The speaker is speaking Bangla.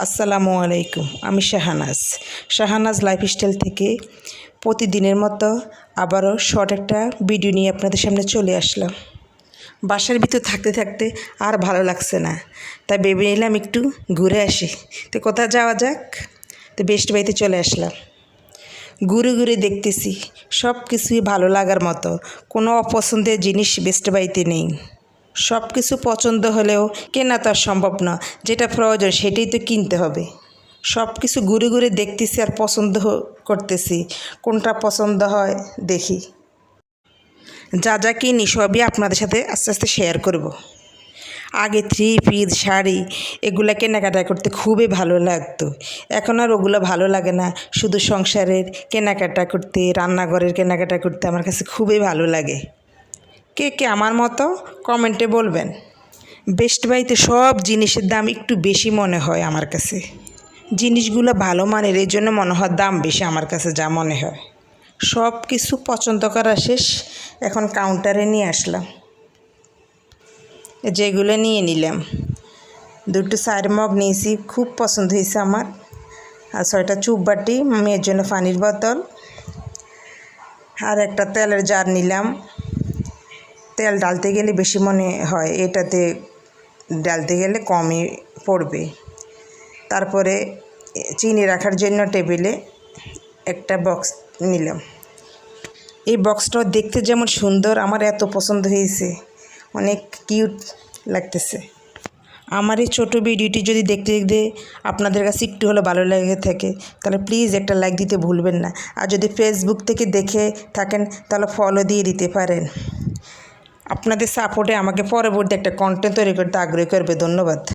আসসালামু আলাইকুম। আমি শাহানাজ লাইফস্টাইল থেকে প্রতিদিনের মতো আবারও শর্ট একটা ভিডিও নিয়ে আপনাদের সামনে চলে আসলাম। বাসার ভিতর থাকতে থাকতে আর ভালো লাগছে না, তাই ভেবে নিলাম একটু ঘুরে আসি। তো কোথায় যাওয়া যাক? তো বেস্ট বাইতে চলে আসলাম। ঘুরে ঘুরে দেখতেছি সব কিছুই ভালো লাগার মতো, কোনো অপছন্দের জিনিস বেস্ট বাইতে নেই। সব কিছু পছন্দ হলেও কেনা তো আর সম্ভব না, যেটা প্রয়োজন সেটাই তো কিনতে হবে। সব কিছু ঘুরে ঘুরে দেখতেছি আর পছন্দ করতেছি, কোনটা পছন্দ হয় দেখি। যা যা কিনি সবই আপনাদের সাথে আস্তে আস্তে শেয়ার করব। আগে থ্রি পিস শাড়ি এগুলো কেনাকাটা করতে খুবই ভালো লাগতো, এখন আর ওগুলো ভালো লাগে না। শুধু সংসারের কেনাকাটা করতে, রান্নাঘরের কেনাকাটা করতে আমার কাছে খুবই ভালো লাগে। কে কে আমার মতো কমেন্টে বলবেন। বেস্ট বাইতে সব জিনিসের দাম একটু বেশি মনে হয় আমার কাছে। জিনিসগুলো ভালো মানের, এই জন্য মনে হয় দাম বেশি আমার কাছে, যা মনে হয়। সব কিছু পছন্দ করা শেষ, এখন কাউন্টারে নিয়ে আসলাম। যেগুলো নিয়ে নিলাম, দুটো সাইড মগ নিয়েছি, খুব পছন্দ হয়েছে আমার। আর 6টা চুপ বাটি, মেয়ের জন্য পানির বোতল, আর একটা তেলের জার নিলাম। তেল ডালতে গেলে বেশি মনে হয়, এটাতে ডালতে গেলে কমই পড়বে। তারপরে চিনি রাখার জন্য টেবিলে একটা বক্স নিলাম। এই বক্সটাও দেখতে যেমন সুন্দর, আমার এত পছন্দ হয়েছে, অনেক কিউট লাগতেছে। আমার এই ছোটো ভিডিওটি যদি দেখতে দেখতে আপনাদের কাছে একটু হলে ভালো লেগে থাকে, তাহলে প্লিজ একটা লাইক দিতে ভুলবেন না। আর যদি ফেসবুক থেকে দেখে থাকেন তাহলে ফলো দিয়ে দিতে পারেন। আপনাদের সাপোর্টে আমাকে পরবর্তী একটা কন্টেন্ট তৈরি করতে আগ্রহী করবে। ধন্যবাদ।